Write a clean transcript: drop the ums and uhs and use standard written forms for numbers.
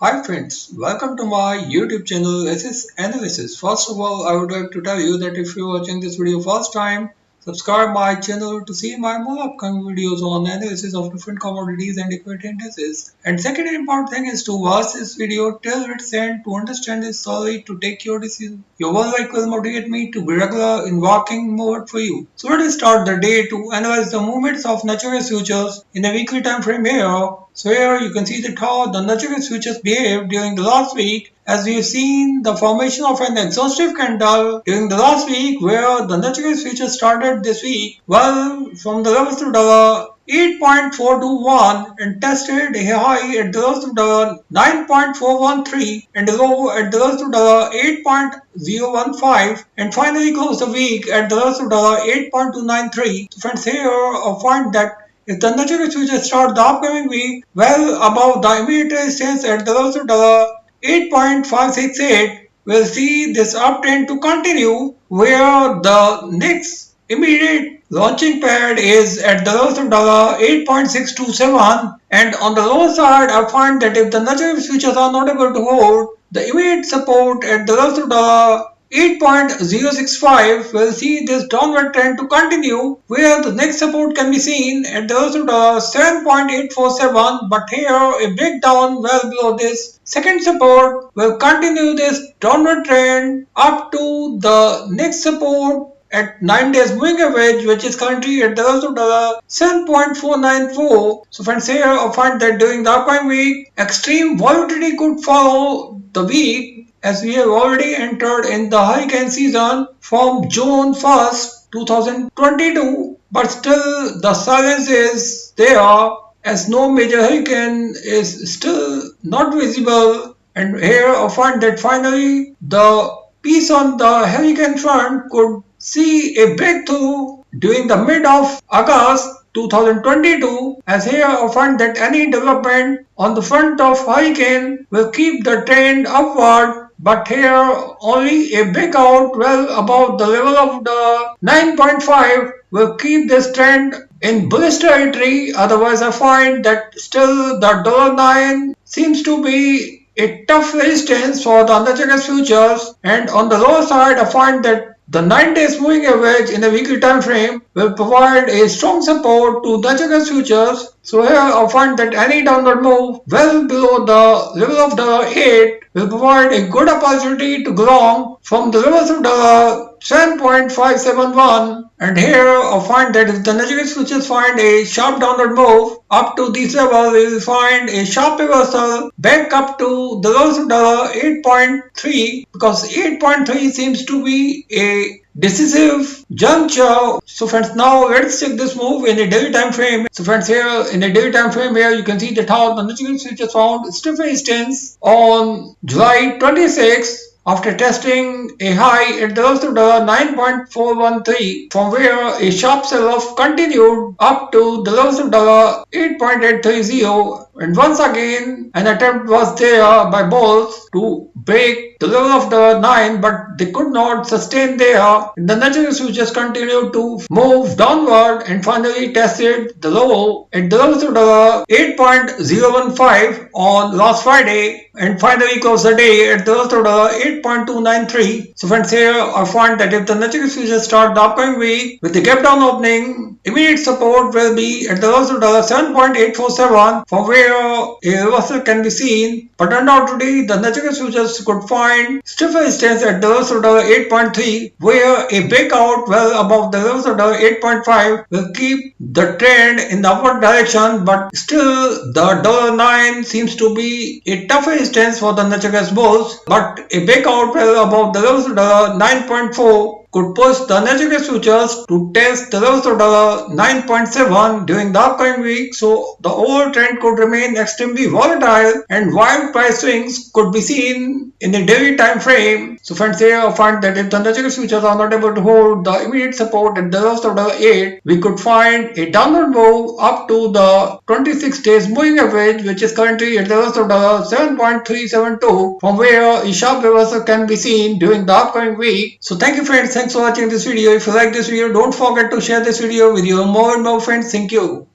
Hi friends, welcome to my YouTube channel SS Analysis. First of all, I would like to tell you that if you're watching this video first time, subscribe my channel to see my more upcoming videos on analysis of different commodities and equity indices. And second important thing is to watch this video till its end to understand this story to take your decision. Your one like will motivate me to be regular in working more for you. So let us start the day to analyze the movements of natural futures in a weekly time frame here. So here you can see that how the natural futures behaved during the last week, as we have seen the formation of an exhaustive candle during the last week where the natural futures started this week well from the levels of the 8.421 and tested a high at the levels of 9.413 and a low at the levels of 8.015 and finally closed the week at the levels of 8.293. So friends, here I find that if the natural futures start the upcoming week well above the immediate resistance at the levels of 8.568, we'll see this uptrend to continue where the next immediate launching pad is at the levels of 8.627, and on the lower side I find that if the natural futures are not able to hold the immediate support at the levels of 8.065, will see this downward trend to continue where the next support can be seen at the levels of 7.847, but here a breakdown well below this second support will continue this downward trend up to the next support at 9 days moving average, which is currently at the levels of 7.494. So friends, here I find that during the upcoming week extreme volatility could follow the week, as we have already entered in the hurricane season from June 1st 2022, but still the silence is there as no major hurricane is still not visible. And here I find that finally the peace on the hurricane front could see a breakthrough during the mid of August 2022, as here I find that any development on the front of hurricane will keep the trend upward, but here only a breakout well above the level of the 9.5 will keep this trend in bullish territory. Otherwise I find that still the $9 seems to be a tough resistance for the natural futures, and on the lower side I find that the 9 days moving average in a weekly time frame will provide a strong support to natural futures. So here I find that any downward move well below the level of the 8 will provide a good opportunity to go long from the levels of the 7.571, and here I find that if the natural futures find a sharp downward move up to this level, we will find a sharp reversal back up to the levels of the 8.3, because 8.3 seems to be a decisive juncture. So friends, now let's check this move in a daily time frame. So friends, here in a daily time frame here you can see that how the natural futures found stiff resistance on July 26 after testing a high at the levels of 9.413, from where a sharp sell-off continued up to the levels of 8.830, and once again an attempt was there by bulls to break the level of the 9, but they could not sustain there. The natural futures continued to move downward and finally tested the low at the levels of the 8.015 on last Friday, and finally closed the day at the levels of the 8.293. So friends, here I find that if the natural futures start the upcoming week with the gap down opening, immediate support will be at the levels of 7.847, from where a reversal can be seen, but undoubtedly the natural futures could find stiff resistance at the levels of 8.3, where a breakout well above the levels of 8.5 will keep the trend in the upward direction, but still the $9 seems to be a tough resistance for the natural bulls, but a breakout well above the levels of 9.4 could push the natural futures to test the levels of 9.7 during the upcoming week. So the overall trend could remain extremely volatile and wild price swings could be seen in a daily time frame. So friends, here I find that if the natural futures are not able to hold the immediate support at the levels of 8, we could find a downward move up to the 26 days moving average, which is currently at the levels of 7.372, from where a sharp reversal can be seen during the upcoming week. So thank you friends, thanks for watching this video. If you like this video, don't forget to share this video with your more and more friends. Thank you.